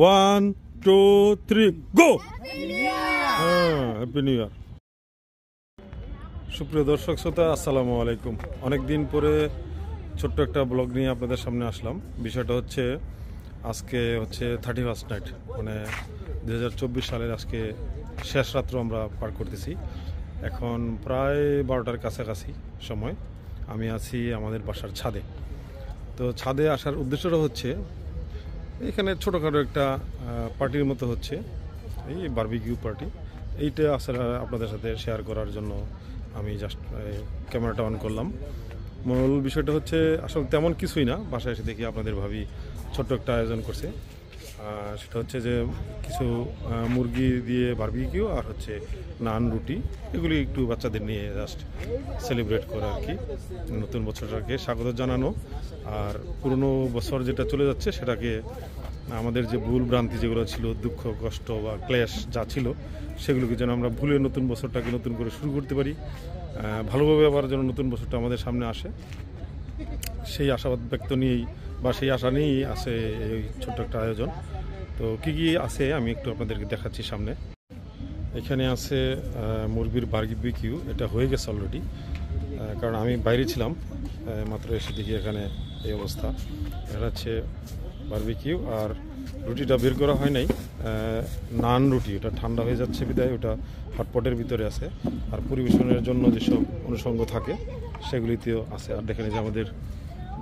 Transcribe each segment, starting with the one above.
1 2 3 গো। Happy new ইয়ার। সুপ্রিয় দর্শক শ্রোতা, আসসালামু আলাইকুম। অনেকদিন পরে ছোট্ট একটা ব্লগ নিয়ে আপনাদের সামনে আসলাম। বিষয়টা হচ্ছে আজকে হচ্ছে 31st নাইট, মানে 2024 সালের আজকে শেষ রাত্র আমরা পার করতেছি। এখন প্রায় 12টার কাছাকাছি সময়। আমি আছি আমাদের বাসার ছাদে। তো ছাদে আসার উদ্দেশ্যটা হচ্ছে এখানে ছোটোখাটো একটা পার্টির মতো হচ্ছে, এই বারবিকিউ পার্টি। এইটা আসলে আপনাদের সাথে শেয়ার করার জন্য আমি জাস্ট ক্যামেরাটা অন করলাম। মূল বিষয়টা হচ্ছে আসলে তেমন কিছুই না, বাসায় এসে দেখি আপনাদের ভাবি ছোট্ট একটা আয়োজন করছে। সেটা হচ্ছে যে কিছু মুরগি দিয়ে বারবিকিউ আর হচ্ছে নান, রুটি, এগুলি একটু বাচ্চাদের নিয়ে জাস্ট সেলিব্রেট করা আর কি, নতুন বছরটাকে স্বাগত জানানো। আর পুরনো বছর যেটা চলে যাচ্ছে সেটাকে আমাদের যে ভুল ভ্রান্তি যেগুলো ছিল, দুঃখ কষ্ট বা ক্লেশ যা ছিল, সেগুলোকে যেন আমরা ভুলে নতুন বছরটাকে নতুন করে শুরু করতে পারি, ভালোভাবে আবার যেন নতুন বছরটা আমাদের সামনে আসে, সেই আশাবাদ ব্যক্ত নিয়েই বা সেই আশা নিয়েই আছে এই ছোট্ট একটা আয়োজন। তো কী কী আছে আমি একটু আপনাদেরকে দেখাচ্ছি সামনে। এখানে আছে মুরগির বারবিকিউ, এটা হয়ে গেছে অলরেডি, কারণ আমি বাইরে ছিলাম, মাত্র এসে দেখি এখানে এই অবস্থা। এটা হচ্ছে বারবিকিউ, আর রুটিটা বের করা হয় নাই, নান রুটি, ওটা ঠান্ডা হয়ে যাচ্ছে বিদায় ওটা হটপটের ভিতরে আছে। আর পরিবেশনের জন্য যেসব অনুষঙ্গ থাকে সেগুলিতেও আছে। আর দেখেন যে আমাদের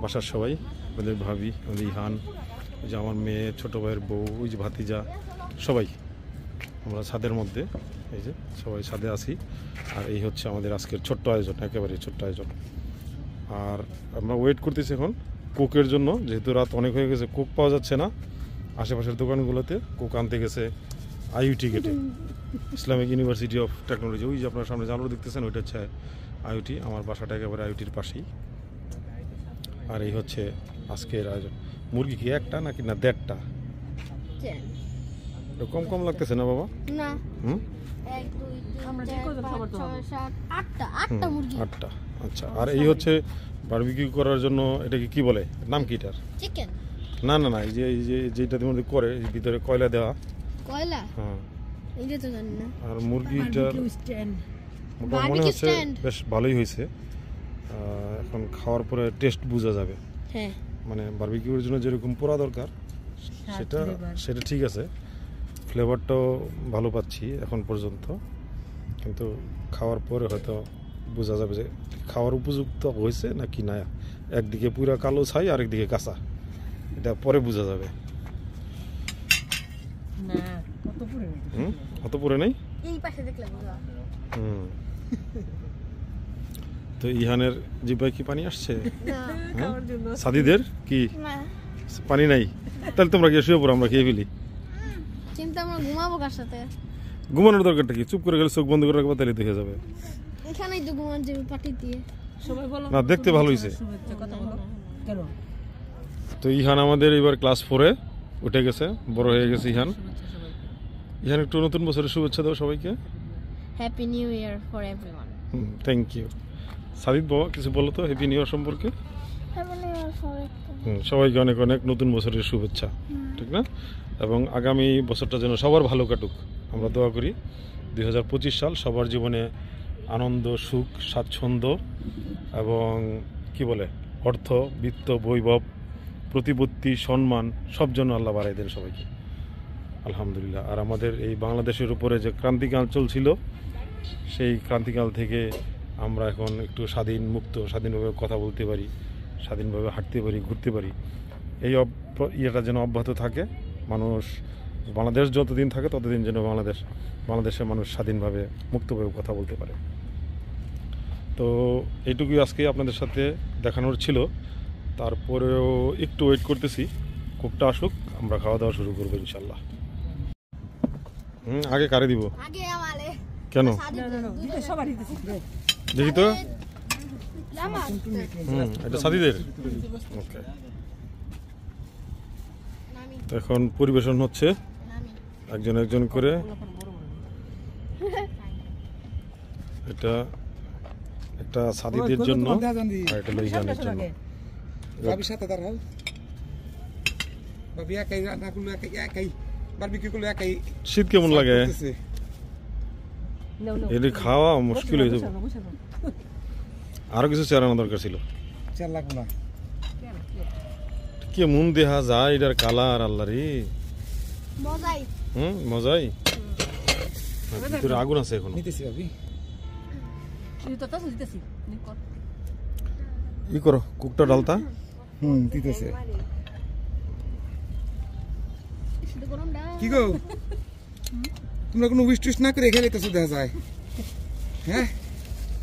বাসার সবাই, আমাদের ভাবি, আমাদের ইহান, ওই যে আমার মেয়ে, ছোটো ভাইয়ের বউ, ওই যে ভাতিজা, সবাই আমরা ছাদের মধ্যে, এই যে সবাই ছাদে আছি। আর এই হচ্ছে আমাদের আজকের ছোট্ট আয়োজন, একেবারে ছোট্ট আয়োজন। আর আমরা ওয়েট করতেছি এখন কোকের জন্য, যেহেতু রাত অনেক হয়ে গেছে, কোক পাওয়া যাচ্ছে না আশেপাশের দোকানগুলোতে। কোক আনতে গেছে আইইউটি গেটে, ইসলামিক ইউনিভার্সিটি অফ টেকনোলজি। ওই যে আপনার সামনে জানালো দেখতেছেন, ওইটা হচ্ছে আইইউটি। আমার বাসাটা একেবারে আইইউটির পাশেই। আর এই হচ্ছে আজকের আয়োজন। মুরগি কি একটা নাকি না 1.5টা? কম কম লাগতেছে না বাবা? না, 8টা। আচ্ছা, আর এই হচ্ছে বারবিকিউ করার জন্য, এটাকে কি বলে, নাম কি এটার? চিকেন? না না না, এই যে যেটার মধ্যে করে ভিতরে কয়লা দেওয়া। কয়লা? হ্যাঁ, এটা তো জানি না। আর মুরগিটার মনে হচ্ছে বেশ ভালোই হয়েছে। এখন খাওয়ার পরে টেস্ট বোঝা যাবে। হ্যাঁ, মানে বারবিকিউর জন্য যেরকম পোড়া দরকার সেটা ঠিক আছে, ফ্লেভারটাও ভালো পাচ্ছি এখন পর্যন্ত, কিন্তু খাওয়ার পরে হয়তো বোঝা যাবে যে খাওয়ার উপযুক্ত হয়েছে নাকি না। একদিকে পুরা কালো ছাই, আরেকদিকে কাঁচা, এটা পরে বোঝা যাবে। অত পুরে নেই। তো ইহানের জিহ্বায় কি পানি আসছে? সাদিদের কি পানি নাই? তাহলে তোমরা গিয়ে শুয়ে পড়ো, আমরা খেয়ে ফেলি। ঘুমাবো কার সাথে? ঘুমানোর দরকারটা কি? চুপ করে গেলে চোখ বন্ধ করে রাখবা, তাহলে দেখে যাবে। এখানেই তো ঘুমান যাবে পাটি দিয়ে। সবাই বলো না, দেখতে ভালো হইছে। কথা বলো কেন? তো ইহান আমাদের এবার ক্লাস 4-এ উঠে গেছে, বড় হয়ে গেছে ইহান। ইহান একটু নতুন বছরের শুভেচ্ছা দাও সবাইকে। Happy new year for everyone. Thank you. সাদিদ বাবা কিছু বলো তো হ্যাপি নিউ ইয়ার সম্পর্কে। সবাইকে অনেক অনেক নতুন বছরের শুভেচ্ছা, ঠিক না? এবং আগামী বছরটা যেন সবার ভালো কাটুক, আমরা দোয়া করি। 2025 সাল সবার জীবনে আনন্দ, সুখ, স্বাচ্ছন্দ্য এবং কি বলে অর্থ, বিত্ত, বৈভব, প্রতিপত্তি, সম্মান সব জন্য আল্লাহ বাড়াই দেন সবাইকে, আলহামদুলিল্লাহ। আর আমাদের এই বাংলাদেশের উপরে যে ক্রান্তিকাল চলছিল, সেই ক্রান্তিকাল থেকে আমরা এখন একটু স্বাধীন, মুক্ত, স্বাধীনভাবে কথা বলতে পারি, স্বাধীনভাবে হাঁটতে পারি, ঘুরতে পারি। এই ইয়েটা যেন অব্যাহত থাকে। মানুষ, বাংলাদেশ যতদিন থাকে ততদিন যেন বাংলাদেশের মানুষ স্বাধীনভাবে, মুক্তভাবে কথা বলতে পারে। তো এইটুকুই আজকে আপনাদের সাথে দেখানোর ছিল। তারপরেও একটু ওয়েট করতেছি কোকটা আসুক, আমরা খাওয়া দাওয়া শুরু করবো ইনশাল্লাহ। আগে কারে দিব? কেন দেখি তো। এটা সাদিদের। ওকে, এখন পরিবেশন হচ্ছে একজন একজন করে। এটা একটা সাদিদের জন্য, আর এটা লইজানের জন্য। ভাবি একাই রান্না করলো একাই বারবিকিউ করলো একাই শীত কেমন লাগে করতেছে। এটি খাওয়া মুশকিল হয়ে যাবে আরো কিছু চেয়ার আনা দরকার ছিল চার লাগবো না কি মন দেখা যায় এটার কালার আল্লাহ রে মজাই মজাই ভিতরে আগুন আছে এখনো নিতেছি ভাবি ই করো কুকটা ডালতা দিতেছে শুধু গরম দাও কি গো তোমরা কোনো উইশ টুইশ না করে খেলে তো দেখা যায় হ্যাঁ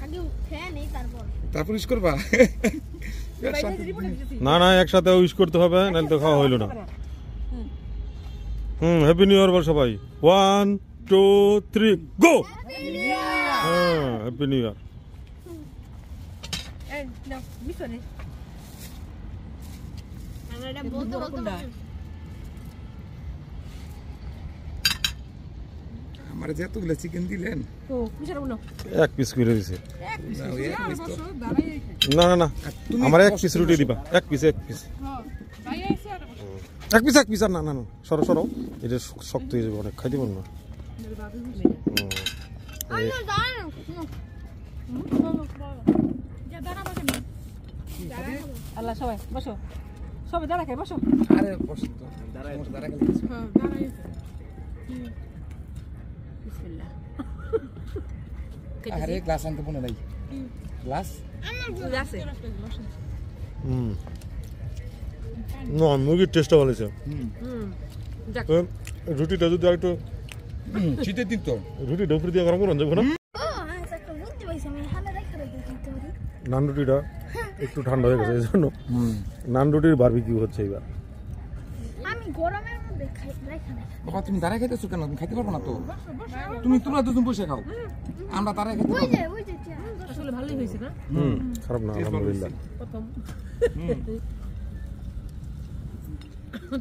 আগে খেয়ে নেই তারপর তারপর উইশ করবা না না একসাথে উইশ করতে হবে নাহলে তো খাওয়া হইলো না হ্যাপি নিউ ইয়ার বল সবাই 1 2 3 গো হ্যাঁ হ্যাপি নিউ ইয়ার আমরা এটা বলতে বলতে আমার যে এতগুলো চিকেন দিলেন এক পিস করে দিছে না, ওই এক piece তো। না না না তুমি আমার এক কষ্ট পিস করে রুটি বসো। দিবা এক পিস এক পিস এক পিস আর না না না সরো সরো এটা শক্ত হয়ে যাবে অনেক খাইতে পারবো না আমরা জানো আল্লাহ সবাই বসো সবাই দাঁড়া খাই বসো আরে বসো তো দাঁড়া গেলে কিছু। বিসমিল্লাহ আরে গ্লাস আনতে মনে নাই গ্লাস আছে না মুরগির টেস্টটা ভালো হয়েছে যাক রুটিটা যদি আর একটু শীতের দিন তো রুটি ডফরি দিয়ে গরম করুন যাবো না ও হ্যাঁ একটা বুঝতে পারছি আমি হালে রেখে দিতে পারি নান রুটিটা একটু ঠান্ডা হয়ে গেছে এই জন্য নান রুটির বারবিকিউ হচ্ছে এবার আমি গরমের মধ্যে রেখে দেই বাবা তুমি দাঁড়ায় খাইতেছো কেন তুমি খাইতে পারবো না তো তোমরা দুজন বসে খাও আমরা দাঁড়ায় খাইতে পারবো ওই যে আসলে ভালোই হয়েছে না খারাপ না আলহামদুলিল্লাহ প্রথম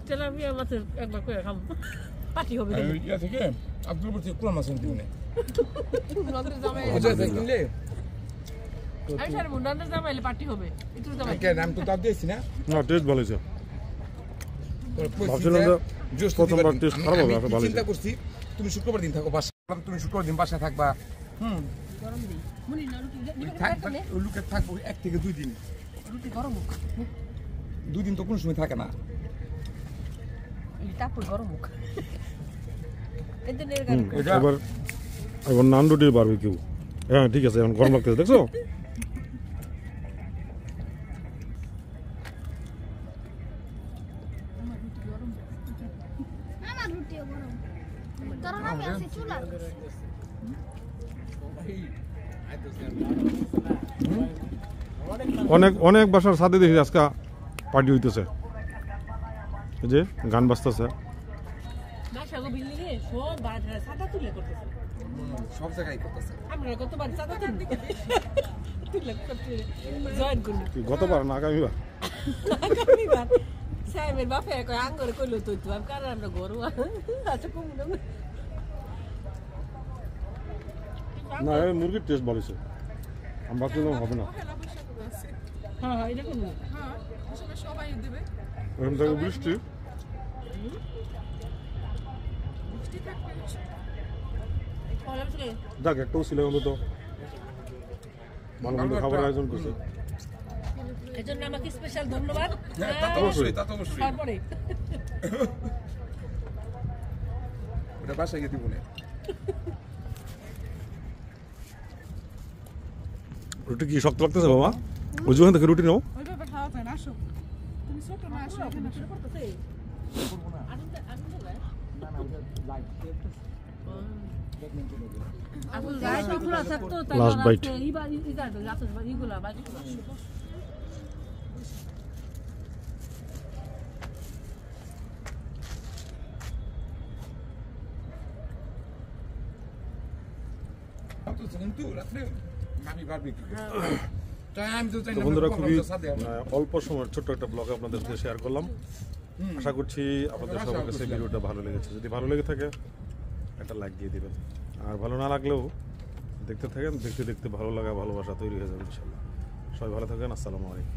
তেলাপিয়া মাছের একবার করে খাবো পার্টি হবে ইয়া থেকে আব্দুলপুর থেকে কোলা মাছ আনতে মনে কিনলে আমি সারা মুন্ডানের জামাইলে পার্টি হবে একটু জামাই নাম তো দাব দিয়েছি না না টেস্ট ভালো হয়েছে ভাবছিলাম যে প্রথমবার টেস্ট খারাপ হবে আসলে ভালো চিন্তা হয়েছে করছি তুমি শুক্রবার দিন থাকো বাসা তুমি শুক্রবার দিন বাসায় থাকবা গরম দিই মুনি না রুটি লুকে থাকবো 1 থেকে 2 দিন রুটি গরম হোক 2 দিন তো কোনো সময় থাকে না এই তারপর গরম হোক এতে নের গাড়ি এবার এবার নান রুটির বারবিকিউ হ্যাঁ ঠিক আছে এখন গরম লাগতেছে দেখছো আমার রুটিও গরম কারণ আমি আছি চুলা অনেক অনেক বাসার সাথে দেখি আজকে পার্টি হইতেছে এই যে গান বাজতেছে বাসাগো বিল্ডিং এ সব বাজরা সাদা তুলে করতেছে সব জায়গায় করতেছে আমরা কতবার সাদা তুলে করতে জয়েন করব গতবার না আগামীবার আগামীবার সাহেবের বাপে কই আঙ্গরে কইলো তো তুই আমি কার আমরা গরু আচ্ছা কম না এই মুরগির টেস্ট ভালো হয়েছে আমি ভাবছিলাম হবে না হ্যাঁ হ্যাঁ এটা করবো এরকম থাকবে বৃষ্টি যাক একটাও ছিল অন্তত ভালো মন্দ খাবার আয়োজন করছে এই জন্য আমাকে স্পেশাল ধন্যবাদ তা তো অবশ্যই তা তো অবশ্যই তারপরে ওটা বাসায় গিয়ে দিব না রুটি কি শক্ত লাগতেছে বাবা ওই যখন থেকে রুটি নাও ওইভাবে খাওয়া যায় না আসো তুমি ছোট না আসো এখানে আসো Last bite. কিন্তু রাত্রে আমি বারবিকিউ টাইম তো চাই তো না বন্ধুরা খুবই সাথে অল্প সময়ের ছোট্ট একটা ব্লগ আপনাদের সাথে শেয়ার করলাম আশা করছি আপনাদের সবার কাছে ভিডিওটা ভালো লেগেছে যদি ভালো লেগে থাকে একটা লাইক দিয়ে দিবেন আর ভালো না লাগলেও দেখতে থাকেন দেখতে দেখতে ভালো লাগা ভালোবাসা তৈরি হয়ে যাবে ইনশাল্লাহ সবাই ভালো থাকেন আসসালামু আলাইকুম